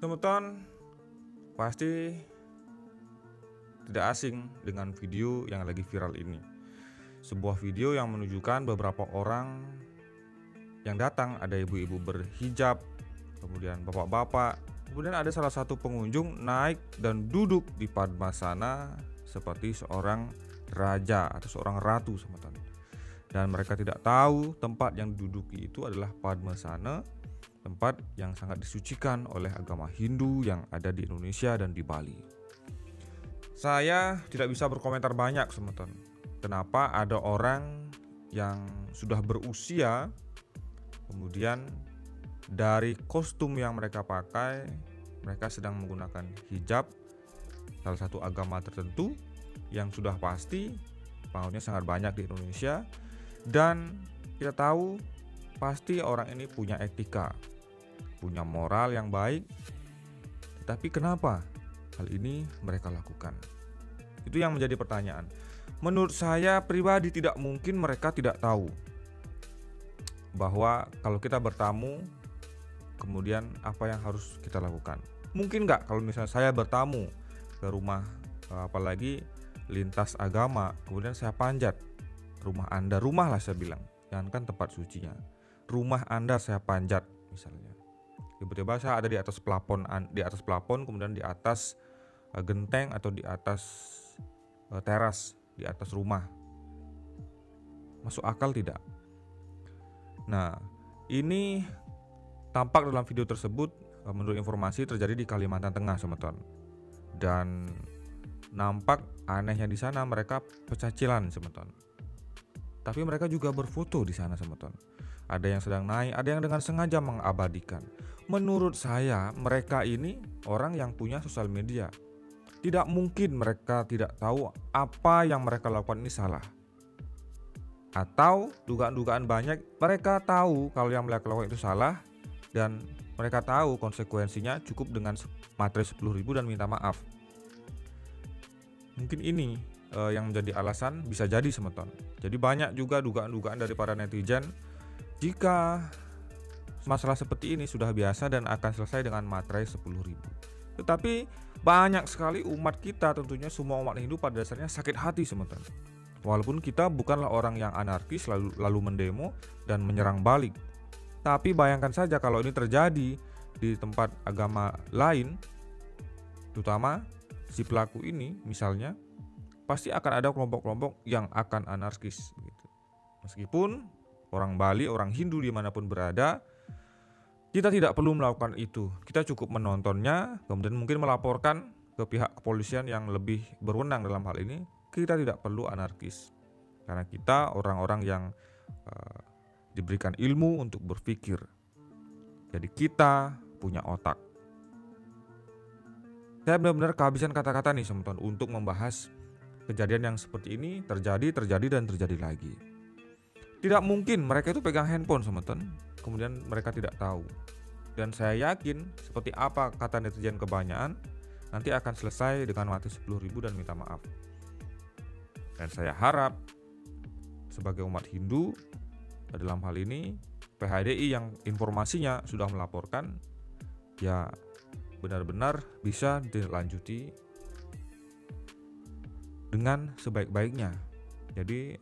Teman-teman pasti tidak asing dengan video yang lagi viral ini. Sebuah video yang menunjukkan beberapa orang yang datang, ada ibu-ibu berhijab, kemudian bapak-bapak, kemudian ada salah satu pengunjung naik dan duduk di Padmasana seperti seorang raja atau seorang ratu, teman-teman. Dan mereka tidak tahu tempat yang diduduki itu adalah Padmasana, tempat yang sangat disucikan oleh agama Hindu yang ada di Indonesia dan di Bali. Saya tidak bisa berkomentar banyak, teman-teman. Kenapa ada orang yang sudah berusia, kemudian dari kostum yang mereka pakai, mereka sedang menggunakan hijab, salah satu agama tertentu yang sudah pasti pengikutnya sangat banyak di Indonesia, dan kita tahu pasti orang ini punya etika, punya moral yang baik. Tetapi kenapa hal ini mereka lakukan? Itu yang menjadi pertanyaan. Menurut saya pribadi tidak mungkin mereka tidak tahu bahwa kalau kita bertamu, kemudian apa yang harus kita lakukan. Mungkin nggak kalau misalnya saya bertamu ke rumah, apalagi lintas agama, kemudian saya panjat rumah Anda, rumah lah saya bilang, jangankan tempat sucinya, rumah Anda saya panjat misalnya. Tiba-tiba saya ada di atas plafon, kemudian di atas genteng atau di atas teras, di atas rumah. Masuk akal tidak? Nah, ini tampak dalam video tersebut, menurut informasi terjadi di Kalimantan Tengah, teman-teman. Dan nampak anehnya di sana mereka pecacilan, teman-teman. Tapi mereka juga berfoto di sana, teman-teman. Ada yang sedang naik, ada yang dengan sengaja mengabadikan. Menurut saya mereka ini orang yang punya sosial media. Tidak mungkin mereka tidak tahu apa yang mereka lakukan ini salah. Atau dugaan-dugaan banyak, mereka tahu kalau yang mereka lakukan itu salah, dan mereka tahu konsekuensinya cukup dengan materi 10.000 dan minta maaf. Mungkin ini yang menjadi alasan, bisa jadi, teman-teman. Jadi banyak juga dugaan-dugaan dari para netizen jika masalah seperti ini sudah biasa dan akan selesai dengan materai 10.000. Tetapi banyak sekali umat kita, tentunya semua umat Hindu pada dasarnya sakit hati, teman-teman. Walaupun kita bukanlah orang yang anarkis lalu mendemo dan menyerang balik. Tapi bayangkan saja kalau ini terjadi di tempat agama lain, terutama si pelaku ini misalnya, pasti akan ada kelompok-kelompok yang akan anarkis gitu. Meskipun orang Bali, orang Hindu dimanapun berada, kita tidak perlu melakukan itu. Kita cukup menontonnya, kemudian mungkin melaporkan ke pihak kepolisian yang lebih berwenang dalam hal ini. Kita tidak perlu anarkis, karena kita orang-orang yang diberikan ilmu untuk berpikir. Jadi kita punya otak. Saya benar-benar kehabisan kata-kata nih, teman-teman, untuk membahas kejadian yang seperti ini terjadi lagi. Tidak mungkin mereka itu pegang handphone, teman-teman, kemudian mereka tidak tahu. Dan saya yakin seperti apa kata netizen kebanyakan, nanti akan selesai dengan mati 10.000 dan minta maaf. Dan saya harap sebagai umat Hindu, dalam hal ini PHDI yang informasinya sudah melaporkan, ya benar-benar bisa dilanjuti dengan sebaik-baiknya. Jadi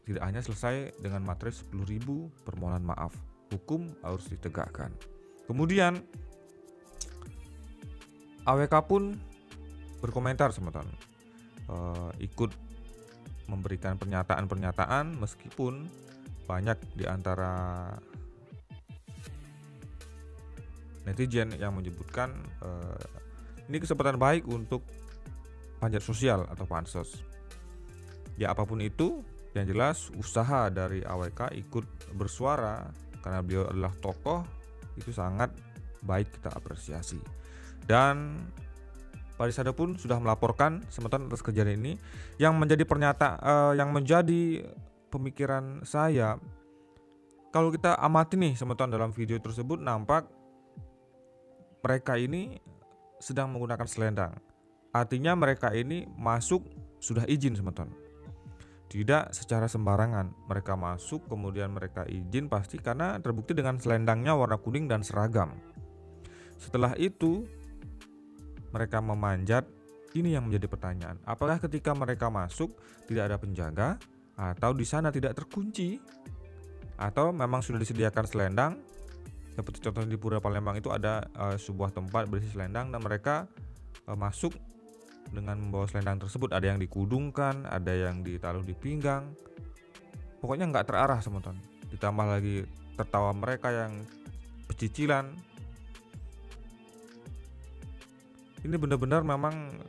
tidak hanya selesai dengan materi 10.000 permohonan maaf, hukum harus ditegakkan. Kemudian AWK pun berkomentar, teman-teman, ikut memberikan pernyataan-pernyataan, meskipun banyak di antara netizen yang menyebutkan ini kesempatan baik untuk panjat sosial atau pansos. Ya apapun itu, yang jelas usaha dari AWK ikut bersuara karena beliau adalah tokoh, itu sangat baik, kita apresiasi. Dan Pak Risada pun sudah melaporkan sementara atas kejadian ini. Yang menjadi yang menjadi pemikiran saya, kalau kita amati nih, teman-teman, dalam video tersebut nampak mereka ini sedang menggunakan selendang. Artinya mereka ini masuk sudah izin, teman-teman. Tidak secara sembarangan mereka masuk, kemudian mereka izin pasti karena terbukti dengan selendangnya warna kuning dan seragam. Setelah itu mereka memanjat. Ini yang menjadi pertanyaan, apakah ketika mereka masuk tidak ada penjaga, atau di sana tidak terkunci, atau memang sudah disediakan selendang. Seperti contohnya di Pura Palembang itu ada sebuah tempat berisi selendang, dan mereka masuk dengan membawa selendang tersebut. Ada yang dikudungkan, ada yang ditaruh di pinggang, pokoknya nggak terarah teman-teman. Ditambah lagi tertawa mereka yang pecicilan. Ini benar-benar memang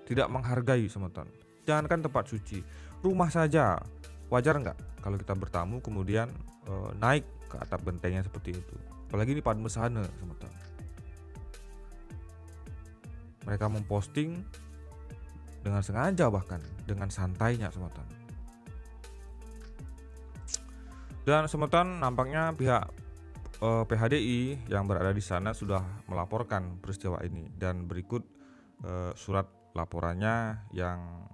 tidak menghargai teman-teman. Jangankan tempat suci, rumah saja wajar nggak kalau kita bertamu kemudian naik ke atap gentengnya seperti itu. Apalagi di Padmesana teman-teman. Mereka memposting dengan sengaja, bahkan dengan santainya teman-teman. Dan teman-teman, nampaknya pihak PHDI yang berada di sana sudah melaporkan peristiwa ini, dan berikut surat laporannya yang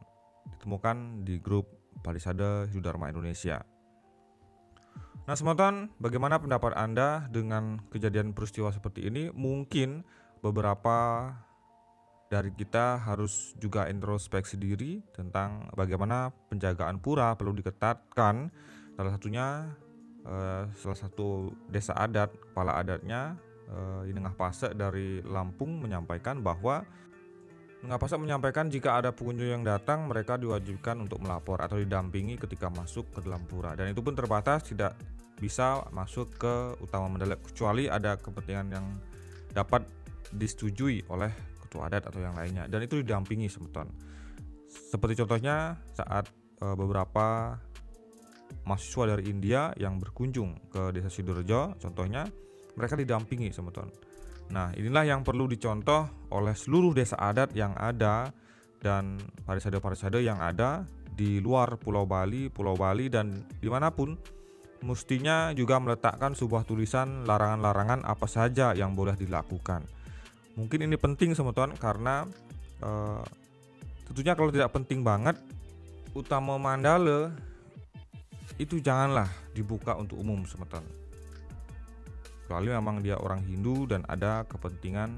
ditemukan di grup Palisade Hidu Dharma Indonesia. Nah teman-teman, bagaimana pendapat Anda dengan kejadian peristiwa seperti ini? Mungkin beberapa dari kita harus juga introspeksi diri tentang bagaimana penjagaan pura perlu diketatkan. Salah satu desa adat, kepala adatnya Inengah Pasek dari Lampung menyampaikan bahwa jika ada pengunjung yang datang, mereka diwajibkan untuk melapor atau didampingi ketika masuk ke dalam pura, dan itu pun terbatas, tidak bisa masuk ke utama mandala kecuali ada kepentingan yang dapat disetujui oleh ketua adat atau yang lainnya, dan itu didampingi teman-teman. Seperti contohnya saat beberapa mahasiswa dari India yang berkunjung ke desa Sidorejo, contohnya mereka didampingi teman-teman. Nah inilah yang perlu dicontoh oleh seluruh desa adat yang ada dan parisade-parisade yang ada di luar Pulau Bali dan dimanapun. Mestinya juga meletakkan sebuah tulisan larangan-larangan apa saja yang boleh dilakukan. Mungkin ini penting teman-teman, karena tentunya kalau tidak penting banget, utama mandala itu janganlah dibuka untuk umum teman-teman. Kecuali memang dia orang Hindu dan ada kepentingan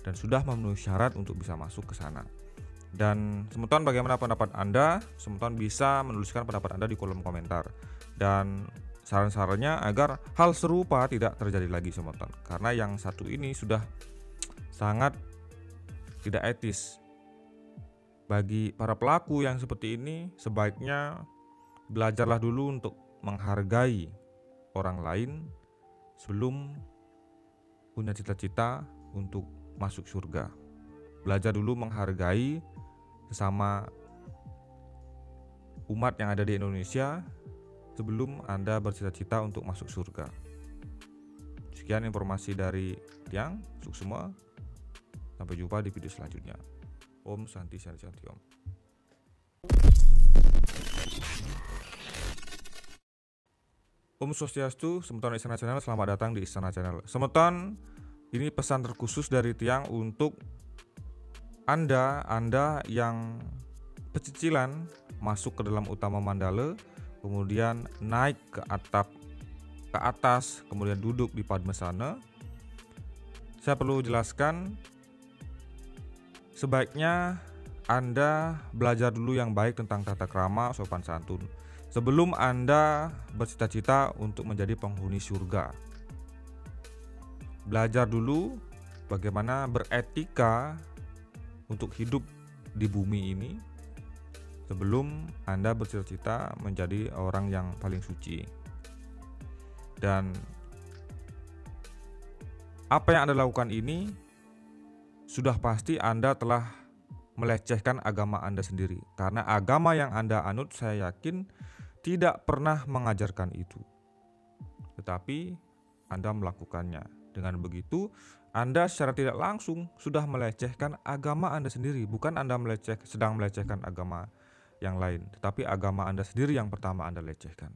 dan sudah memenuhi syarat untuk bisa masuk ke sana. Dan teman-teman, bagaimana pendapat Anda? Teman-teman bisa menuliskan pendapat Anda di kolom komentar, dan saran-sarannya agar hal serupa tidak terjadi lagi teman-teman. Karena yang satu ini sudah sangat tidak etis. Bagi para pelaku yang seperti ini, sebaiknya belajarlah dulu untuk menghargai orang lain sebelum punya cita-cita untuk masuk surga. Belajar dulu menghargai sesama umat yang ada di Indonesia sebelum Anda bercita-cita untuk masuk surga. Sekian informasi dari Tiang Suksuma. Sampai jumpa di video selanjutnya. Om Santi Santi Om. Om Swastiastu, Semeton Istana Channel, selamat datang di Istana Channel. Semeton, ini pesan terkhusus dari Tiang untuk Anda yang pecicilan masuk ke dalam utama mandala, kemudian naik ke atas, kemudian duduk di Padmesana. Saya perlu jelaskan, sebaiknya Anda belajar dulu yang baik tentang tata krama, sopan santun, sebelum Anda bercita-cita untuk menjadi penghuni surga. Belajar dulu bagaimana beretika untuk hidup di bumi ini sebelum Anda bercita-cita menjadi orang yang paling suci. Dan apa yang Anda lakukan ini sudah pasti Anda telah melecehkan agama Anda sendiri. Karena agama yang Anda anut, saya yakin tidak pernah mengajarkan itu, tetapi Anda melakukannya. Dengan begitu, Anda secara tidak langsung sudah melecehkan agama Anda sendiri. Bukan Anda sedang melecehkan agama yang lain, tetapi agama Anda sendiri yang pertama Anda lecehkan.